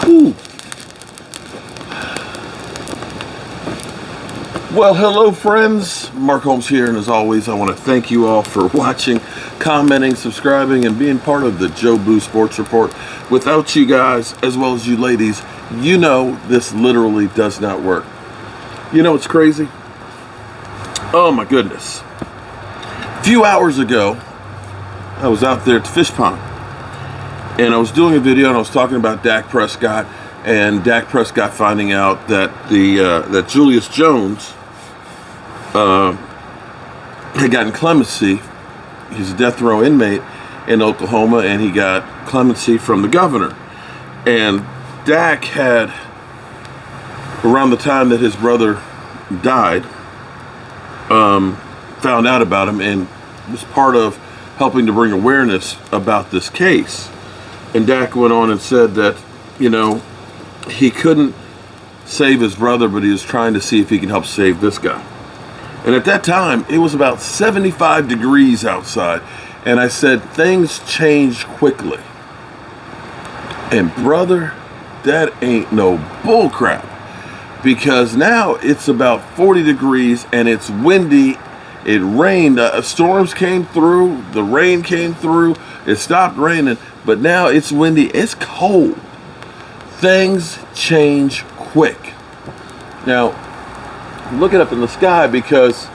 Whew. Well, hello friends, Mark Holmes here, and as always I want to thank you all for watching, commenting, subscribing, and being part of the Joe Boo Sports Report. Without you guys, as well as you ladies, you know this literally does not work. You know what's crazy? Oh my goodness. A few hours ago, I was out there at the fish pond, and I was doing a video and I was talking about Dak Prescott, and Dak Prescott finding out that that Julius Jones had gotten clemency. He's a death row inmate in Oklahoma, and he got clemency from the governor. And Dak had, around the time that his brother died, found out about him and was part of helping to bring awareness about this case. And Dak went on and said that, you know, he couldn't save his brother, but he was trying to see if he can help save this guy. And at that time, it was about 75 degrees outside. And I said, things change quickly. And brother, that ain't no bull crap. Because now it's about 40 degrees and it's windy. It rained. Storms came through. The rain came through. It stopped raining. But now it's windy. It's cold. Things change quick. Now, look it up in the sky, because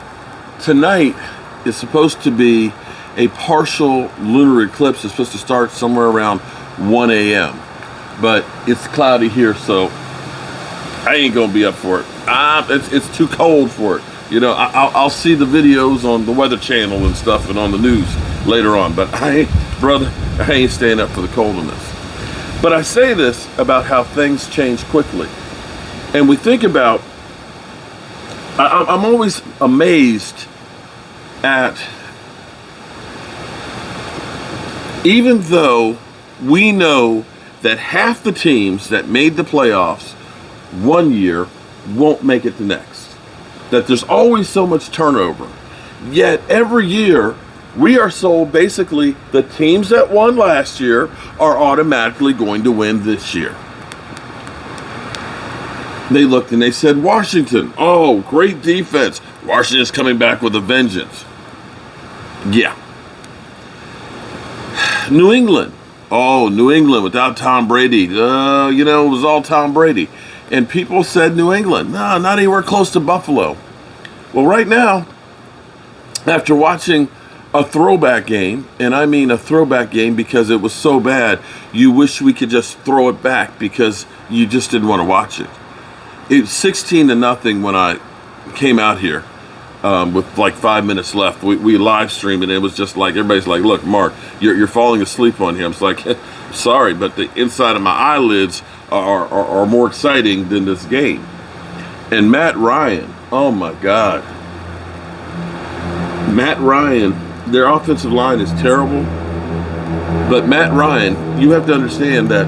tonight is supposed to be a partial lunar eclipse. It's supposed to start somewhere around 1 a.m. But it's cloudy here, so I ain't gonna be up for it. It's too cold for it. You know, I'll see the videos on the Weather Channel and stuff and on the news later on, but I ain't staying up for the cold in this. But I say this about how things change quickly. And we think about, I'm always amazed at, even though we know that half the teams that made the playoffs one year won't make it the next, that there's always so much turnover, yet every year we are sold basically the teams that won last year are automatically going to win this year. They looked and they said, Washington, oh, great defense. Washington's coming back with a vengeance. Yeah. New England. Oh, New England without Tom Brady. You know, it was all Tom Brady. And people said New England. No, not anywhere close to Buffalo. Well, right now, after watching a throwback game, and I mean a throwback game because it was so bad, you wish we could just throw it back because you just didn't want to watch it. It was 16-0 when I came out here with like 5 minutes left. We live streamed, and it was just like, everybody's like, look, Mark, you're falling asleep on here. I was like, sorry, but the inside of my eyelids are more exciting than this game. And Matt Ryan, oh my God. Matt Ryan, their offensive line is terrible. But Matt Ryan, you have to understand that,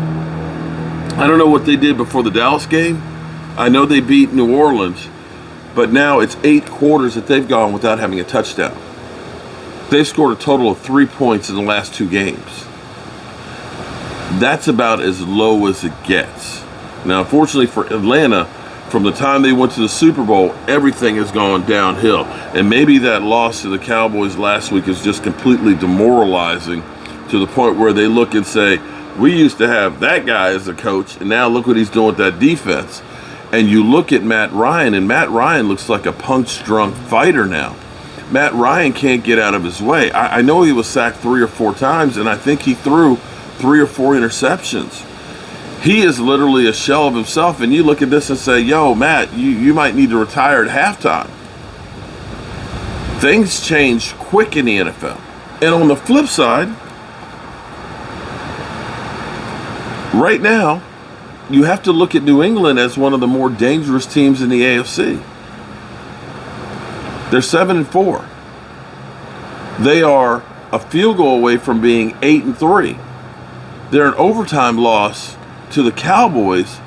I don't know what they did before the Dallas game. I know they beat New Orleans, but now it's 8 quarters that they've gone without having a touchdown. They've scored a total of 3 points in the last 2 games. That's about as low as it gets. Now, unfortunately for Atlanta, from the time they went to the Super Bowl, everything has gone downhill. And maybe that loss to the Cowboys last week is just completely demoralizing, to the point where they look and say, we used to have that guy as a coach, and now look what he's doing with that defense. And you look at Matt Ryan, and Matt Ryan looks like a punch-drunk fighter now. Matt Ryan can't get out of his way. I know he was sacked 3 or 4 times, and I think he threw 3 or 4 interceptions. He is literally a shell of himself, and you look at this and say, yo, Matt, you might need to retire at halftime. Things change quick in the NFL. And on the flip side, right now, you have to look at New England as one of the more dangerous teams in the AFC. They're 7-4. They are a field goal away from being 8-3. They're an overtime loss to the Cowboys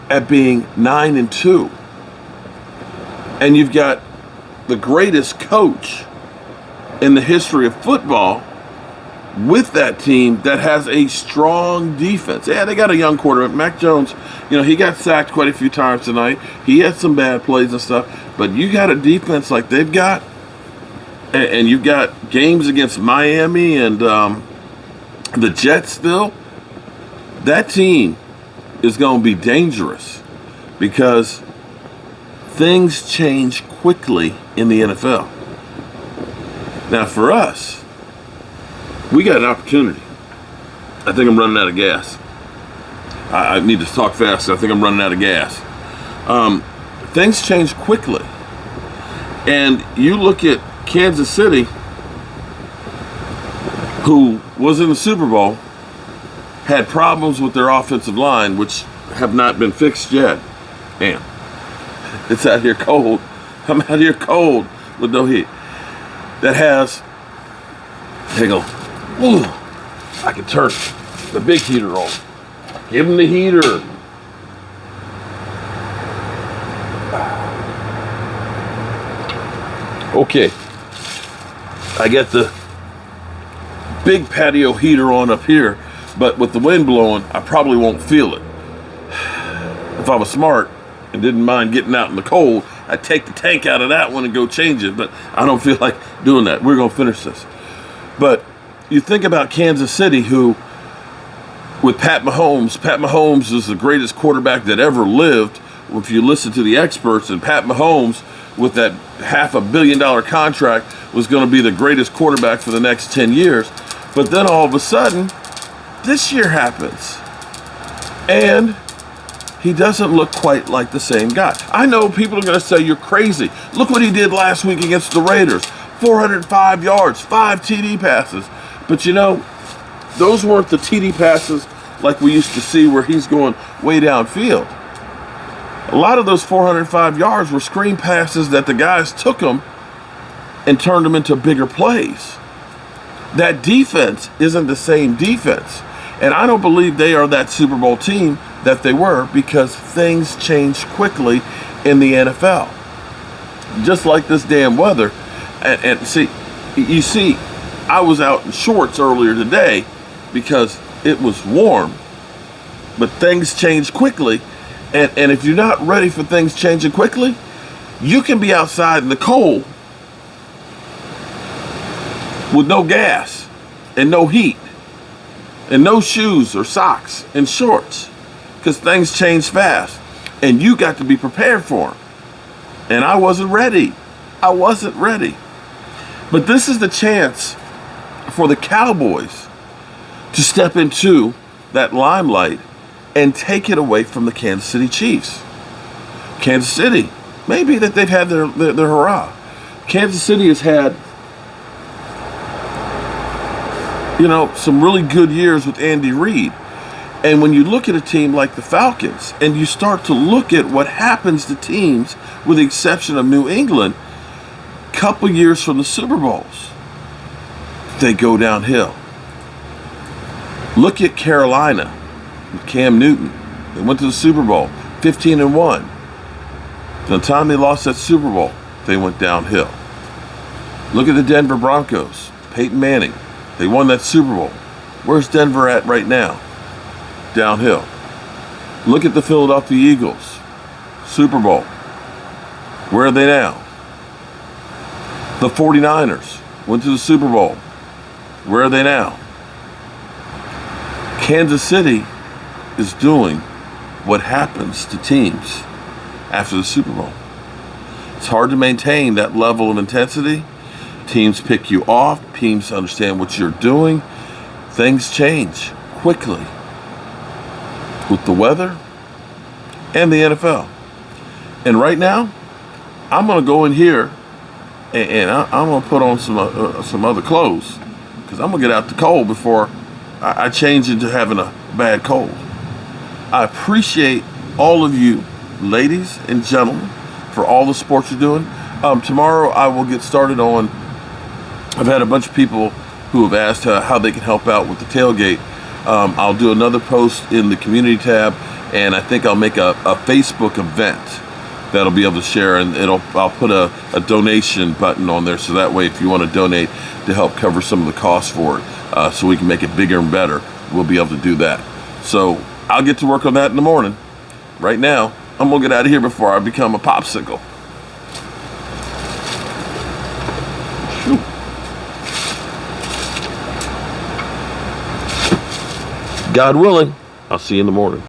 at being 9-2. And you've got the greatest coach in the history of football with that team that has a strong defense. Yeah, they got a young quarterback. Mac Jones, he got sacked quite a few times tonight. He had some bad plays and stuff. But you got a defense like they've got, and you've got games against Miami and the Jets still. That team is going to be dangerous because things change quickly in the NFL. Now, for us, we got an opportunity. I think I'm running out of gas. I need to talk fast. I think I'm running out of gas. Things change quickly. And you look at Kansas City, who was in the Super Bowl, had problems with their offensive line, which have not been fixed yet. Man, it's out here cold. I'm out here cold with no heat. That has, hang on. Ooh, I can turn the big heater on. Give him the heater. Okay. I got the big patio heater on up here, but with the wind blowing, I probably won't feel it. If I was smart and didn't mind getting out in the cold, I'd take the tank out of that one and go change it, but I don't feel like doing that. We're going to finish this. But you think about Kansas City, who, with Pat Mahomes is the greatest quarterback that ever lived. If you listen to the experts, and Pat Mahomes, with that $500 million contract, was going to be the greatest quarterback for the next 10 years. But then all of a sudden, this year happens. And he doesn't look quite like the same guy. I know people are going to say you're crazy. Look what he did last week against the Raiders. 405 yards, 5 TD passes. But those weren't the TD passes like we used to see where he's going way downfield. A lot of those 405 yards were screen passes that the guys took them and turned them into bigger plays. That defense isn't the same defense. And I don't believe they are that Super Bowl team that they were, because things change quickly in the NFL. Just like this damn weather. And see, I was out in shorts earlier today because it was warm, but things change quickly. And if you're not ready for things changing quickly, you can be outside in the cold with no gas and no heat and no shoes or socks and shorts, because things change fast and you got to be prepared for them. And I wasn't ready. But this is the chance for the Cowboys to step into that limelight and take it away from the Kansas City Chiefs. Kansas City, maybe that they've had their hurrah. Kansas City has had, some really good years with Andy Reid. And when you look at a team like the Falcons and you start to look at what happens to teams, with the exception of New England, couple years from the Super Bowls, they go downhill. Look at Carolina with Cam Newton. They went to the Super Bowl, 15-1. By the time they lost that Super Bowl, they went downhill. Look at the Denver Broncos, Peyton Manning. They won that Super Bowl. Where's Denver at right now? Downhill. Look at the Philadelphia Eagles, Super Bowl. Where are they now? The 49ers went to the Super Bowl. Where are they now? Kansas City is doing what happens to teams after the Super Bowl. It's hard to maintain that level of intensity. Teams pick you off. Teams understand what you're doing. Things change quickly with the weather and the NFL. And right now, I'm going to go in here and I'm going to put on some other clothes, because I'm going to get out the cold before I change into having a bad cold. I appreciate all of you, ladies and gentlemen, for all the support you're doing. Tomorrow I will get started on, I've had a bunch of people who have asked how they can help out with the tailgate. I'll do another post in the community tab, and I think I'll make a Facebook event that'll be able to share, and I'll put a donation button on there, so that way if you want to donate to help cover some of the costs for it, so we can make it bigger and better, we'll be able to do that. So I'll get to work on that in the morning. Right now, I'm gonna get out of here before I become a popsicle. God willing, I'll see you in the morning.